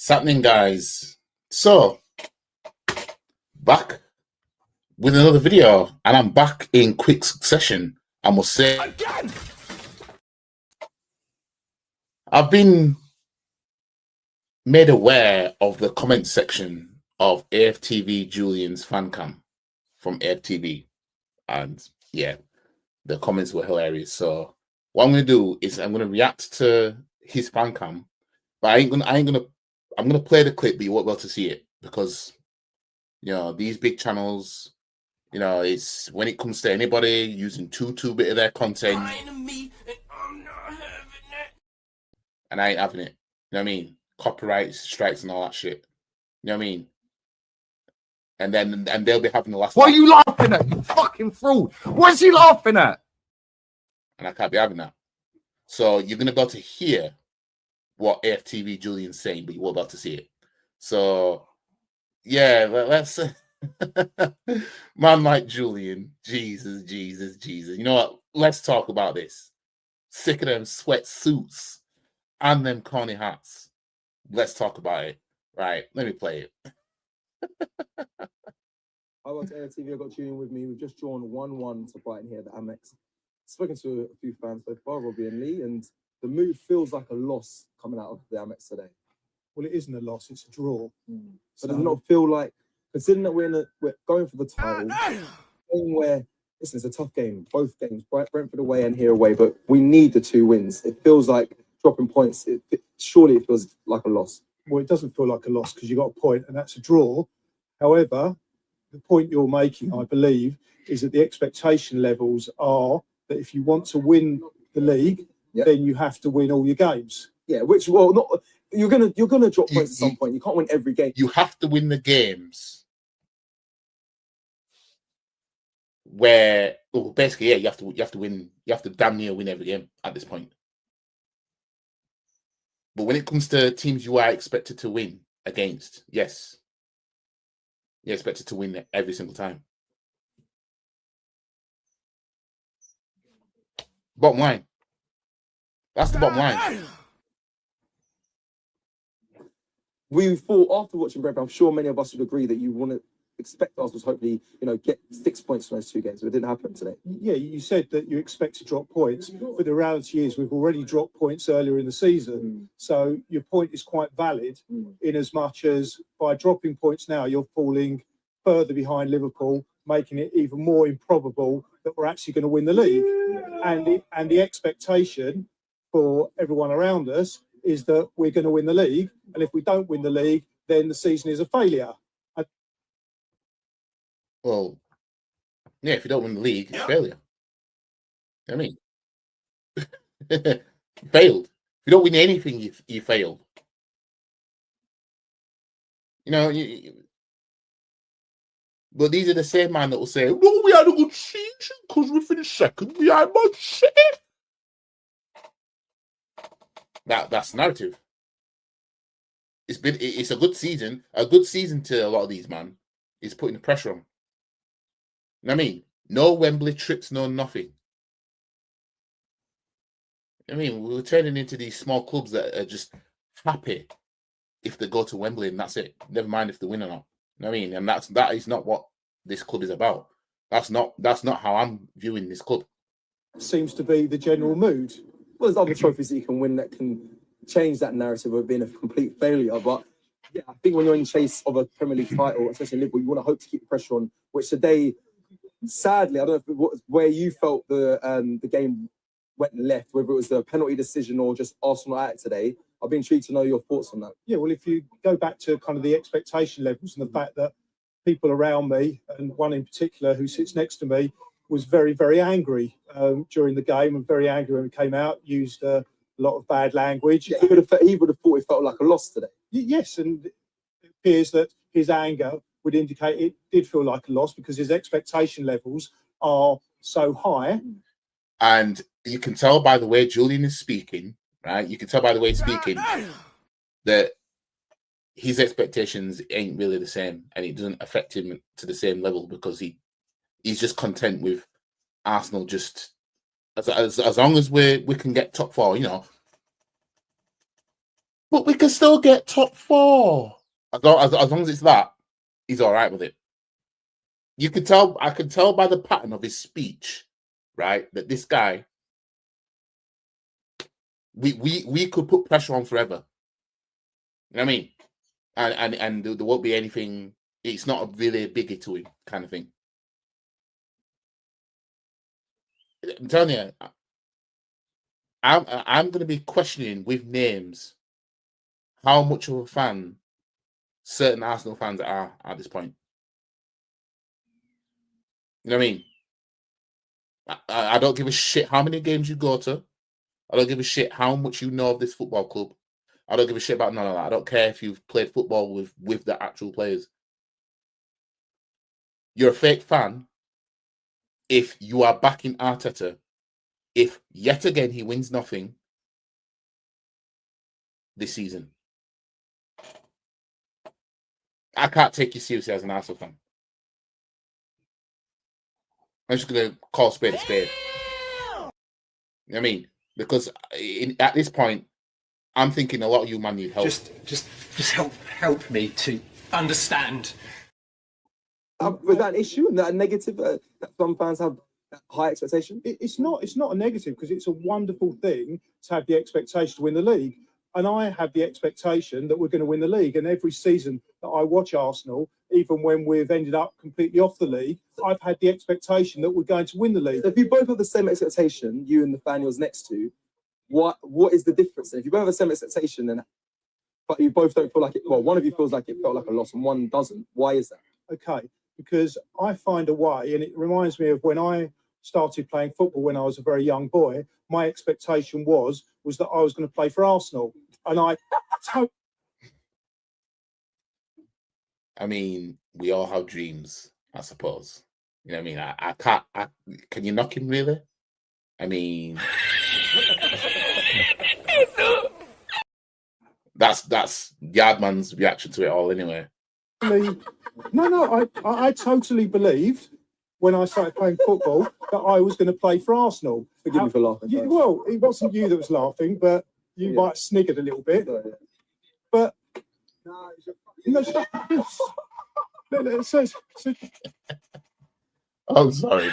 What's happening, guys? So, back with another video, and I'm back in quick succession. I must say, again, I've been made aware of the comment section of AFTV Julian's fan cam from AFTV, and yeah, the comments were hilarious. So, what I'm gonna do is I'm gonna react to his fan cam, but I'm gonna play the clip, but you won't be able to see it because these big channels. It's when it comes to anybody using too bit of their content, and I ain't having it. You know what I mean? Copyright strikes and all that shit. You know what I mean? And they'll be having the last. What are you laughing at, you fucking fraud? What is he laughing at? And I can't be having that. So you're gonna be able to hear what AFTV Julian's saying, but you won't be able to see it. So yeah, let's. Man like Julian, Jesus. You know what? Let's talk about this. Sick of them sweatsuits and them corny hats. Let's talk about it. Right, let me play it. I got to AFTV, I got Julian with me. We've just drawn 1-1 to Brighton here at the Amex. Spoken to a few fans so far, Robbie and Lee, and the mood feels like a loss coming out of the Amex today. Well, it isn't a loss, it's a draw. So does it not feel like, considering that we're going for the title, game where, listen, it's a tough game, both games, Brentford away and here away, but we need the 2 wins. It feels like dropping points. Surely it feels like a loss. Well, it doesn't feel like a loss because you got a point and that's a draw. However, the point you're making, I believe, is that the expectation levels are that if you want to win the league, then you have to win all your games. Yeah, which, well, not you're gonna drop points at some point. You can't win every game. You have to win the games where, basically, yeah, you have to win. You have to damn near win every game at this point. But when it comes to teams you are expected to win against, yes, you're expected to win every single time. Bottom line. That's the bottom line. We thought after watching Brentford, I'm sure many of us would agree that you want to expect us to hopefully, get 6 points from those 2 games, but it didn't happen today. Yeah, you said that you expect to drop points, but the reality is we've already dropped points earlier in the season. So your point is quite valid in as much as by dropping points now, you're falling further behind Liverpool, making it even more improbable that we're actually going to win the league. And the expectation for everyone around us is that we're going to win the league. And if we don't win the league, then the season is a failure. Well, yeah, if you don't win the league, it's failure. You know what I mean? You failed. If you don't win anything, you failed. But these are the same man that will say, "No, we had a good season because we finished second behind Man City." That's narrative. It's a good season. A good season to a lot of these man is putting the pressure on. You know what I mean? No Wembley trips, no nothing. I mean, we're turning into these small clubs that are just happy if they go to Wembley and that's it. Never mind if they win or not. You know what I mean? And that is not what this club is about. That's not how I'm viewing this club. Seems to be the general mood. Well, there's other trophies that you can win that can change that narrative of being a complete failure. But yeah, I think when you're in chase of a Premier League title, especially in Liverpool, you want to hope to keep the pressure on, which today, sadly, I don't know if it was where you felt the game went left, whether it was the penalty decision or just Arsenal at today. I've been intrigued to know your thoughts on that. Yeah, well, if you go back to kind of the expectation levels and the fact that people around me, and one in particular who sits next to me, was very, very angry during the game and very angry when we came out, used a lot of bad language. Yeah, he would have thought it felt like a loss today. Yes, and it appears that his anger would indicate it did feel like a loss because his expectation levels are so high. And you can tell by the way Julian is speaking, right? You can tell by the way he's speaking that his expectations ain't really the same, and it doesn't affect him to the same level because he's just content with Arsenal. Just as long as we can get top 4, But we can still get top 4. As long as it's that, he's all right with it. You could tell, I could tell by the pattern of his speech, right, that this guy, we could put pressure on forever. You know what I mean? And there won't be anything. It's not really a biggie to him, kind of thing. I'm telling you, I'm going to be questioning with names how much of a fan certain Arsenal fans are at this point. You know what I mean? I don't give a shit how many games you go to. I don't give a shit how much you know of this football club. I don't give a shit about none of that. I don't care if you've played football with the actual players. You're a fake fan if you are backing Arteta. If yet again he wins nothing this season. I can't take you seriously as an Arsenal fan. I'm just going to call spade a spade. You know what I mean? Because at this point, I'm thinking a lot of you man need help. Just help me to understand. Was that an issue and that a negative that some fans have high expectation? It's not a negative because it's a wonderful thing to have the expectation to win the league. And I have the expectation that we're going to win the league. And every season that I watch Arsenal, even when we've ended up completely off the league, I've had the expectation that we're going to win the league. So if you both have the same expectation, you and the fan you're next to, what is the difference? If you both have the same expectation, but you both don't feel like it, well, one of you feels like it felt like a loss and one doesn't. Why is that? Okay, because I find a way, and it reminds me of when I started playing football when I was a very young boy. My expectation was that I was going to play for Arsenal, and I mean, we all have dreams, I suppose. You know what I mean? I can't. Can you knock him really? I mean, that's Yardman's reaction to it all, anyway. No, I totally believed when I started playing football that I was going to play for Arsenal. Forgive me for laughing. Well, it wasn't you that was laughing, but you might have sniggered a little bit. But I'm sorry.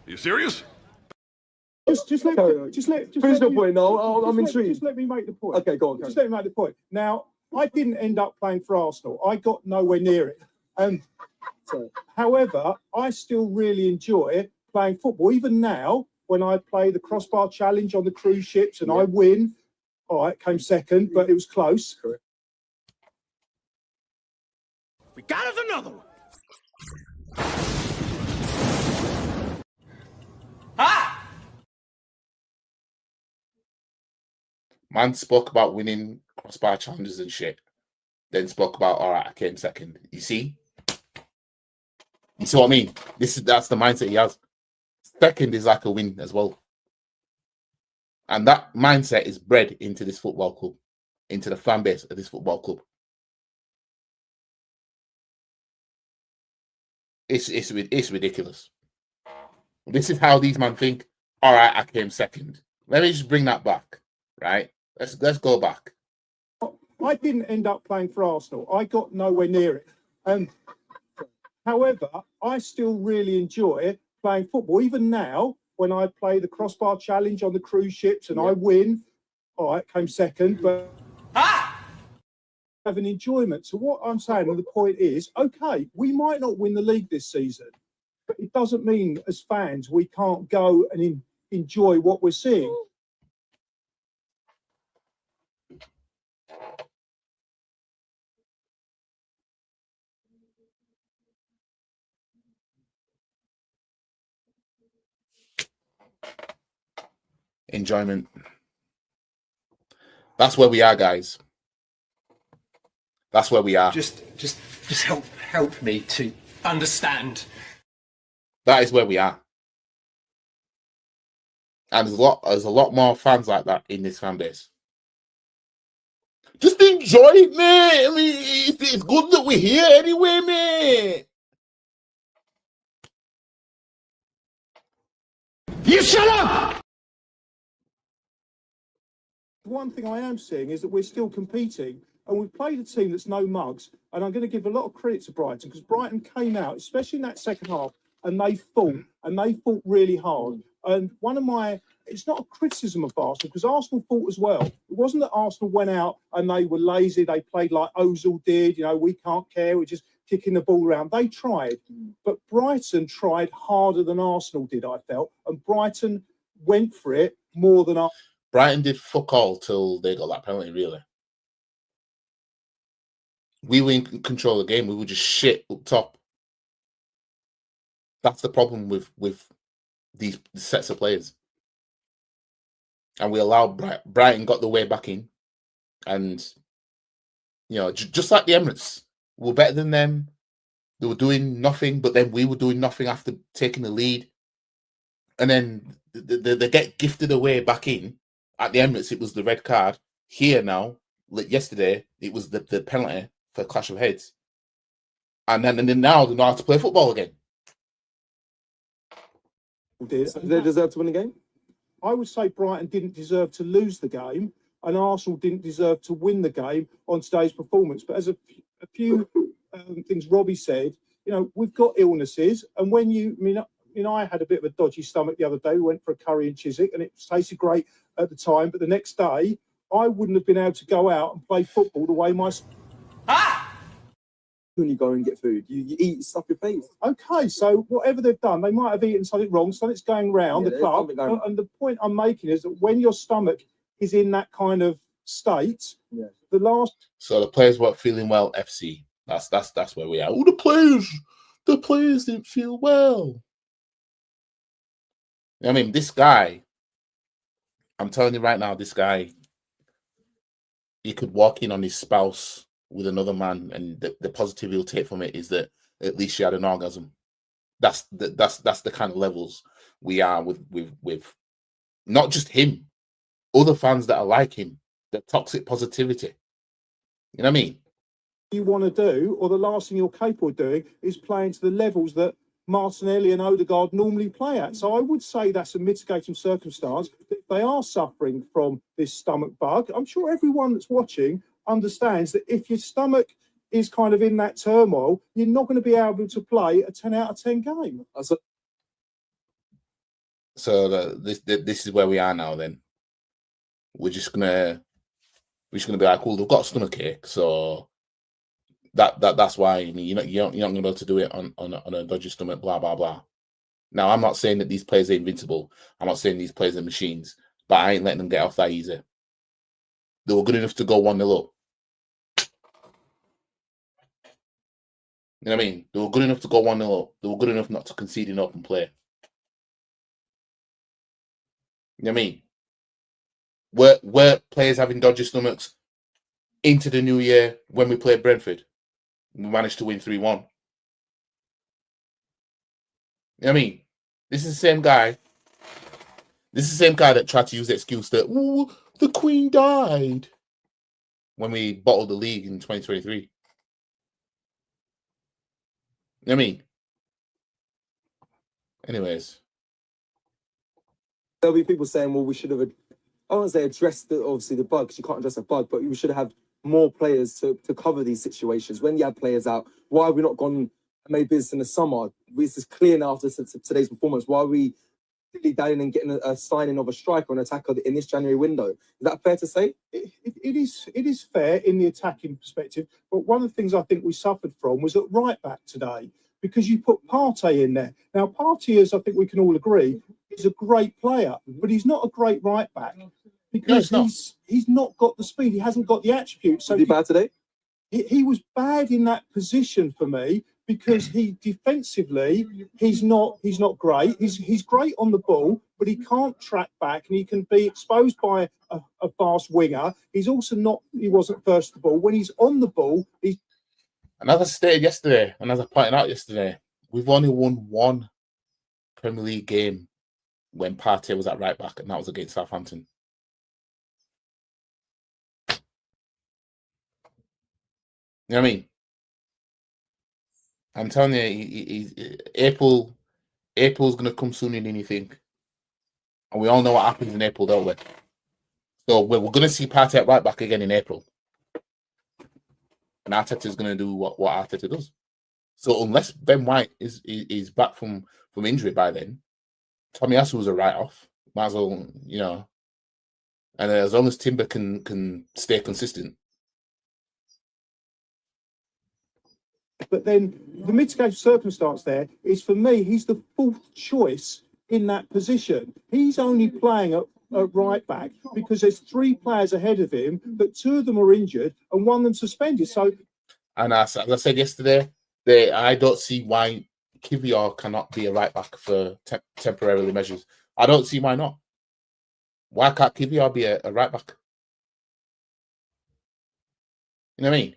You serious? Just let Finish the point. No, I'm intrigued. Just let me make the point. Okay, go on. Just let me make the point. Now, I didn't end up playing for Arsenal. I got nowhere near it. However, I still really enjoy playing football. Even now, when I play the crossbar challenge on the cruise ships and I win, all right, came second, but it was close. Correct. We got us another one. Man spoke about winning crossbar challenges and shit. Then spoke about, all right, I came second. You see? You see what I mean? That's the mindset he has. Second is like a win as well. And that mindset is bred into this football club, into the fan base of this football club. It's ridiculous. This is how these men think. All right, I came second. Let me just bring that back, right? Let's go back. I didn't end up playing for Arsenal. I got nowhere near it. However, I still really enjoy playing football. Even now, when I play the crossbar challenge on the cruise ships and I win, all right, came second, but have an enjoyment. So what I'm saying, and the point is, okay, we might not win the league this season, but it doesn't mean as fans we can't go and enjoy what we're seeing. Enjoyment. That's where we are, guys. That's where we are. Just help me to understand. That is where we are. And there's a lot more fans like that in this fan base. Just enjoy it, mate. I mean, it's good that we're here anyway, mate. You shut up! One thing I am seeing is that we're still competing, and we've played a team that's no mugs. And I'm going to give a lot of credit to Brighton, because Brighton came out, especially in that second half, and they fought really hard. And it's not a criticism of Arsenal, because Arsenal fought as well. It wasn't that Arsenal went out and they were lazy. They played like Ozil did. You know, we can't care. We're just kicking the ball around. They tried, but Brighton tried harder than Arsenal did, I felt. And Brighton went for it more than Arsenal. Brighton did fuck all till they got that penalty, really. We were in control of the game. We were just shit up top. That's the problem with these sets of players. And we allowed Brighton got the way back in. And, you know, just like the Emirates, we were better than them. They were doing nothing, but then we were doing nothing after taking the lead. And then they get gifted away back in. At the Emirates, it was the red card. Here now, like yesterday, it was the penalty for clash of heads. And then now they know how to play football again. Do they deserve to win the game? I would say Brighton didn't deserve to lose the game, and Arsenal didn't deserve to win the game on today's performance. But as a few things Robbie said, you know, we've got illnesses, and when I had a bit of a dodgy stomach the other day. We went for a curry in Chiswick, and it tasted great at the time. But the next day, I wouldn't have been able to go out and play football the way my... When you go and get food, you eat stuff your face. Okay, so whatever they've done, they might have eaten something wrong, something's going round the club. And the point I'm making is that when your stomach is in that kind of state, So the players weren't feeling well, FC. That's where we are. Oh, the players didn't feel well. I mean, this guy, I'm telling you right now, this guy, he could walk in on his spouse with another man, and the positivity he'll take from it is that at least she had an orgasm. That's the kind of levels we are with not just him, other fans that are like him. The toxic positivity. You know what I mean? You want to do, or the last thing you're capable of doing, is playing to the levels that Martinelli and Odegaard normally play at. So I would say that's a mitigating circumstance. If they are suffering from this stomach bug, I'm sure everyone that's watching understands that if your stomach is kind of in that turmoil, you're not going to be able to play a 10 out of 10 game. So this is where we are now. Then we're just gonna be like, cool, they've got a stomach ache, so that's why. I mean, you're not gonna be able to do it on a dodgy stomach, blah blah blah. Now, I'm not saying that these players are invincible. I'm not saying these players are machines, but I ain't letting them get off that easy. They were good enough to go 1-0 up. You know what I mean? They were good enough to go 1-0 up. They were good enough not to concede in open play. You know what I mean? Were players having dodgy stomachs into the new year when we played Brentford? We managed to win 3-1. You know what I mean? This is the same guy. This is the same guy that tried to use the excuse that, ooh, the Queen died when we bottled the league in 2023. You know what I mean? Anyways. There'll be people saying, well, we should have, I don't want to say addressed obviously the bug, because you can't address a bug, but we should have more players to cover these situations. When you have players out, why have we not gone and made business in the summer? This is clear now after today's performance. Why are we down and getting a signing of a striker or an attacker in this January window? Is that fair to say? It is fair in the attacking perspective, but one of the things I think we suffered from was at right back today, because you put Partey in there. Now, Partey, as I think we can all agree, is a great player, but he's not a great right back because he's not got the speed. He hasn't got the attributes. So was he bad today? He was bad in that position for me, because he defensively he's not great. He's great on the ball, but he can't track back, and he can be exposed by a fast winger. He wasn't first the ball. When he's on the ball, And as I stated yesterday, and as I pointed out yesterday, we've only won one Premier League game when Partey was at right back, and that was against Southampton. You know what I mean? I'm telling you, April's going to come sooner than you think. And we all know what happens in April, don't we? So we're going to see Partey at right back again in April. And Arteta's going to do what Arteta does. So unless Ben White is back from injury by then, Tommy Asu's a write-off. Might as well, you know. And as long as Timber can stay consistent. But then the mitigation circumstance there is, for me, he's the fourth choice in that position. He's only playing at right back because there's three players ahead of him, but two of them are injured and one of them suspended. So, and as I said yesterday, I don't see why Kivior cannot be a right back for temporarily measures. I don't see why not. Why can't Kivior be a right back? You know what I mean?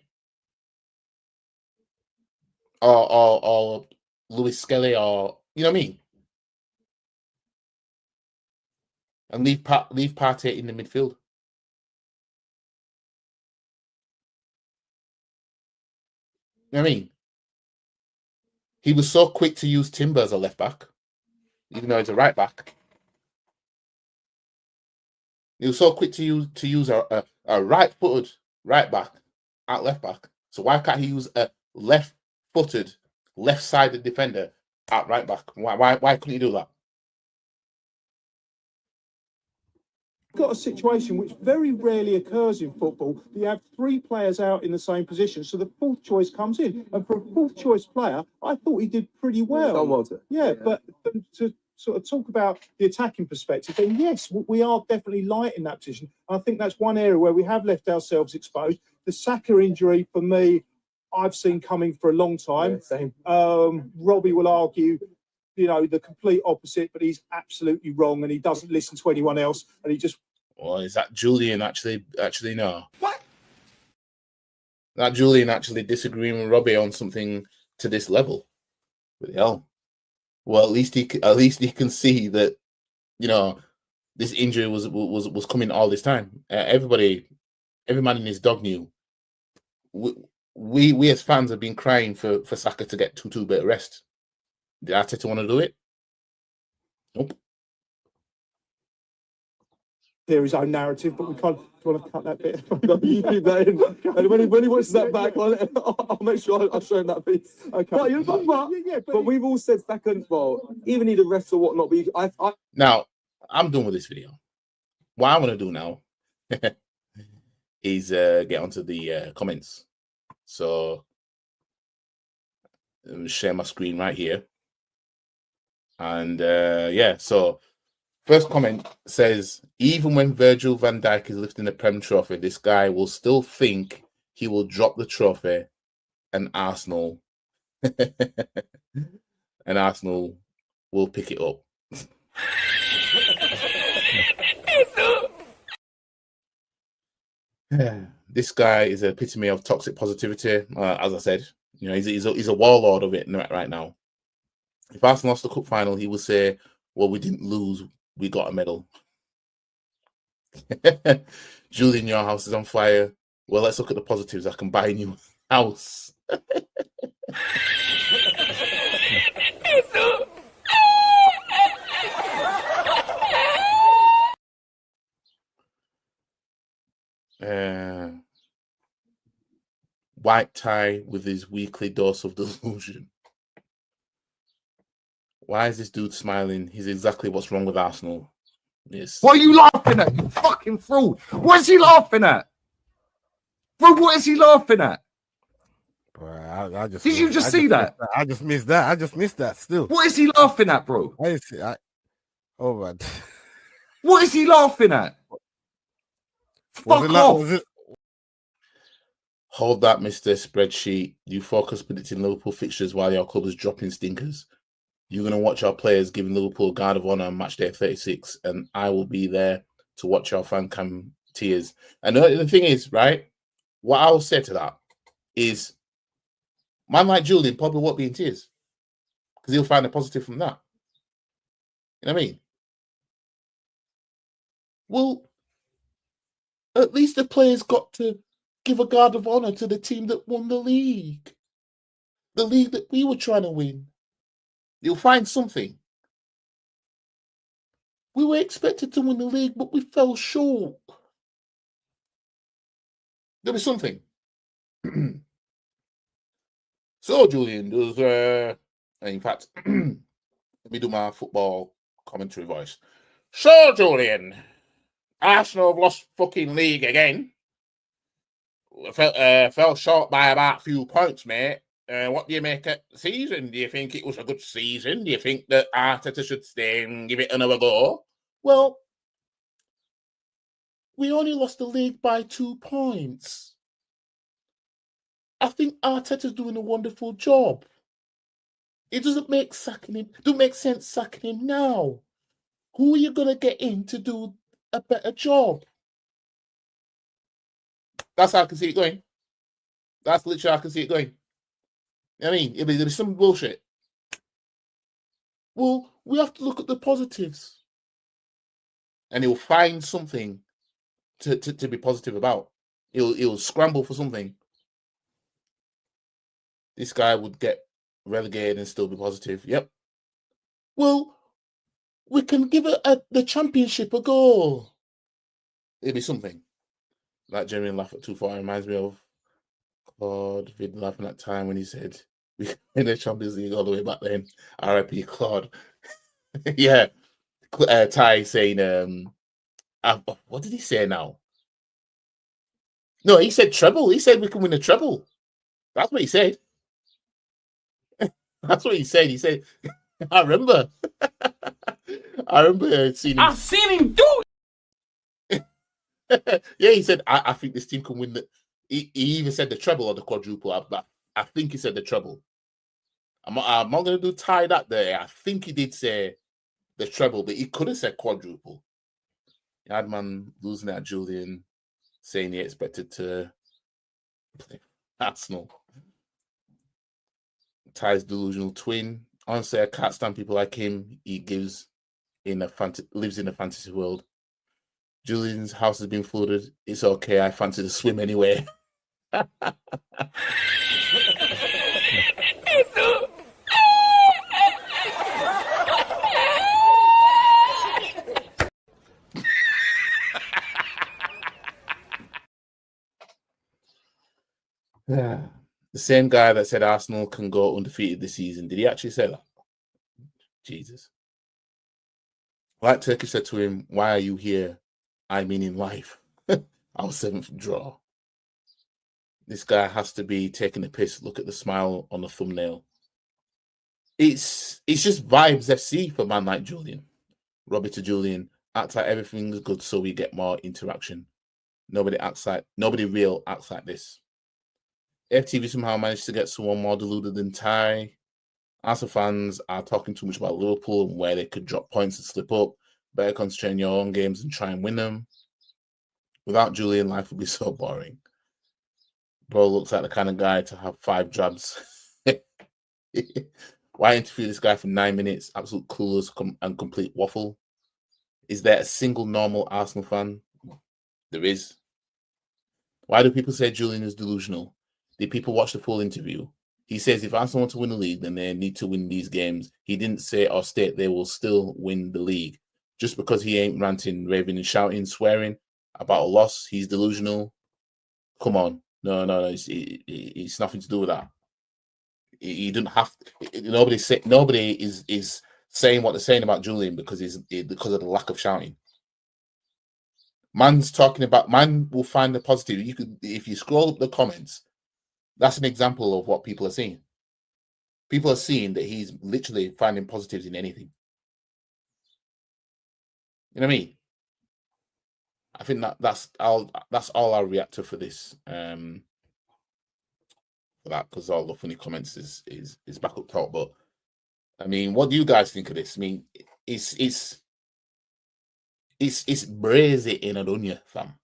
Or Lewis Skelly, or you know what I mean? And leave Partey in the midfield. You know what I mean? He was so quick to use Timber as a left back, even though he's a right back. He was so quick to use a right-footed right back at left back. So why can't he use a left-footed, left-sided defender at right back? Why couldn't he do that? got a situation which very rarely occurs in football. You have three players out in the same position, so the fourth choice comes in. And for a fourth choice player, I thought he did pretty well. Yeah, but to sort of talk about the attacking perspective, then yes, we are definitely light in that position. I think that's one area where we have left ourselves exposed. The Saka injury, for me, I've seen coming for a long time. Yeah, same. Robbie will argue, you know, the complete opposite, but he's absolutely wrong and he doesn't listen to anyone else and he just... Well, is that Julian actually no? What? That Julian actually disagreeing with Robbie on something to this level? With hell. Well, at least he can see that, you know, this injury was coming all this time. Every man and his dog knew. We as fans have been crying for Saka to get two bit of rest. Did Arteta want to do it? Nope. Hear his own narrative, but we can't. Do you want to cut that bit? No, you keep that in. And when he watches that back, I'll make sure I show him that piece. Okay. But we've all said Saka, well, even need a rest or whatnot. But Now, I'm done with this video. What I want to do now is get onto the comments. So, let me share my screen right here. And yeah, so first comment says, even when Virgil van Dijk is lifting the Prem trophy, this guy will still think he will drop the trophy and Arsenal will pick it up. This guy is an epitome of toxic positivity. As I said, you know, he's a warlord of it right now. If Arsenal lost the cup final, he will say, well, we didn't lose, we got a medal. Julian, your house is on fire. Well, let's look at the positives. I can buy a new house. White tie with his weekly dose of delusion. Why is this dude smiling? He's exactly what's wrong with Arsenal. Yes. What are you laughing at, you fucking fraud? What is he laughing at? Bro, what is he laughing at? Bro, I just Did you just see that? I just missed that. I just missed that still. What is he laughing at, bro? I didn't see. Oh, man. What is he laughing at? Fuck off. Hold that, Mr. Spreadsheet. You focus predicting Liverpool fixtures while your club is dropping stinkers. You're going to watch our players giving Liverpool guard of honour on match day 36, and I will be there to watch our fan cam tears. And the thing is, right, what I will say to that is Man like Julian probably won't be in tears because he'll find a positive from that. You know what I mean? Well, at least the players got to give a guard of honor to the team that won the league that we were trying to win. You'll find something. We were expected to win the league, but we fell short. There'll be something. So, Julian, in fact, let me do my football commentary voice. So, Julian, Arsenal have lost fucking league again. Fell short by about a few points, mate. What do you make of the season? Do you think it was a good season? Do you think that Arteta should stay and give it another go? Well, we only lost the league by 2 points. I think Arteta's doing a wonderful job. It doesn't make sense sacking him now. Who are you going to get in to do a better job? That's how I can see it going. That's literally how I can see it going. I mean, there'll be some bullshit. Well, we have to look at the positives. And he'll find something to be positive about. He'll scramble for something. This guy would get relegated and still be positive. Yep. Well, we can give the championship a go. It'll be something. That genuine laugh at 2-4 reminds me of Claude Vid laughing at time when he said we in the Champions League all the way back then. R.I.P. Claude. Yeah. Ty saying, what did he say now? No, he said treble. He said we can win a treble. That's what he said. That's what he said. He said, I remember. I remember seeing him. I've seen him do it. Yeah, he said, I think this team can win the. He even said the treble or the quadruple. But I think he said the treble. I'm not going to do tie that there. I think he did say the treble, but he could have said quadruple. He had man losing at Julian, saying he expected to play Arsenal. Ty's delusional twin. Honestly, I can't stand people like him. He lives in a fantasy world. Julian's house has been flooded. It's okay. I fancy to swim anyway. The same guy that said Arsenal can go undefeated this season. Did he actually say that? Jesus. Like Turkey said to him, why are you here? I mean in life. Our 7th draw. This guy has to be taking the piss. Look at the smile on the thumbnail. It's just vibes FC for a man like Julian. Robbie to Julian. Act like everything's good so we get more interaction. Nobody real acts like this. AFTV somehow managed to get someone more deluded than Ty. Arsenal fans are talking too much about Liverpool and where they could drop points and slip up. Better concentrate on your own games and try and win them. Without Julian, life would be so boring. Bro looks like the kind of guy to have 5 jabs. Why interview this guy for 9 minutes? Absolute clueless and complete waffle. Is there a single normal Arsenal fan? There is. Why do people say Julian is delusional? Did people watch the full interview? He says if Arsenal want to win the league, then they need to win these games. He didn't say or state they will still win the league. Just because he ain't ranting, raving, and shouting, swearing about a loss, he's delusional. Come on. No. It's nothing to do with that. He didn't have to, nobody is saying what they're saying about Julian because of the lack of shouting. Man will find the positive. If you scroll up the comments, that's an example of what people are seeing. People are seeing that he's literally finding positives in anything. You know what I mean? I think that's all I'll react to for this. For that, because all the funny comments is back up top. But I mean, what do you guys think of this? I mean, it's brazy in Adunya, fam.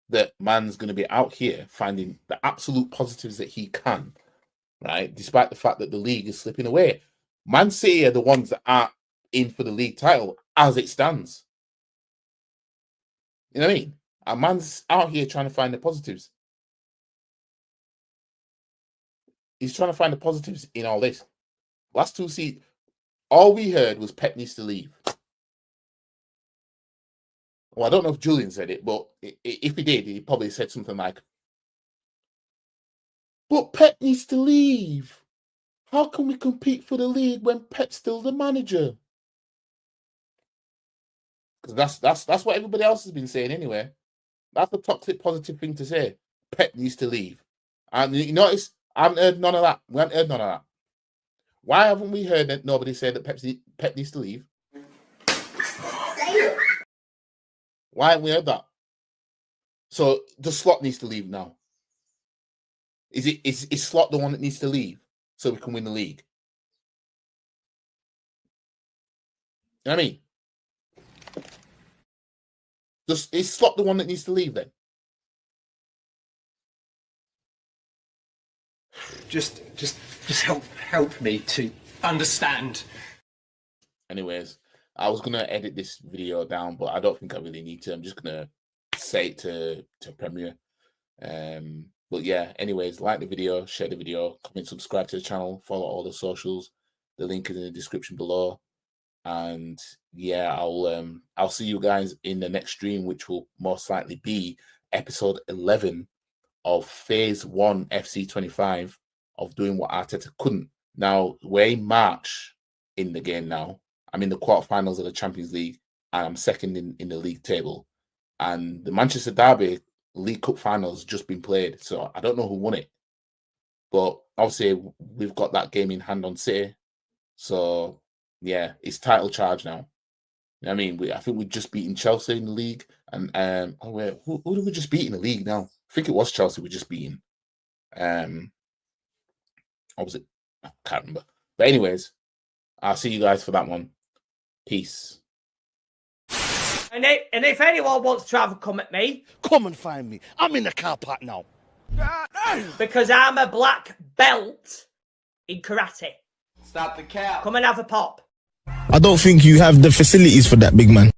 That man's going to be out here finding the absolute positives that he can right? Despite the fact that the league is slipping away. Man City are the ones that aren't in for the league title as it stands. You know what I mean? And man's out here trying to find the positives. He's trying to find the positives in all this. Last 2 seasons, all we heard was Pep needs to leave. Well, I don't know if Julian said it, but if he did, he probably said something like, but Pep needs to leave. How can we compete for the league when Pep's still the manager? Because that's what everybody else has been saying anyway. That's the toxic positive thing to say. Pep needs to leave. And you notice, I haven't heard none of that. We haven't heard none of that. Why haven't we heard that nobody said that Pep needs to leave? Why haven't we heard that? So the Slot needs to leave now. Is Slot the one that needs to leave so we can win the league? You know what I mean? Is Slot the one that needs to leave then? Just help me to understand. Anyways, I was gonna edit this video down, but I don't think I really need to. I'm just gonna say it to Premier. But yeah, anyways, like the video, share the video, comment, subscribe to the channel, follow all the socials. The link is in the description below. And yeah, I'll see you guys in the next stream, which will most likely be episode 11 of phase 1 FC 25 of doing what Arteta couldn't. Now we're in March in the game now. I'm in the quarterfinals of the Champions League and I'm second in the league table. And the Manchester Derby League Cup finals just been played, so I don't know who won it. But obviously we've got that game in hand on City. So yeah, it's title charge now. You know what I mean? I think we've just beaten Chelsea in the league. And who did we just beat in the league now? I think it was Chelsea we just beaten. What was it? I can't remember. But anyways, I'll see you guys for that one. Peace. And if anyone wants to have a come at me, come and find me. I'm in the car park now. Because I'm a black belt in karate. Stop the cap. Come and have a pop. I don't think you have the facilities for that, big man.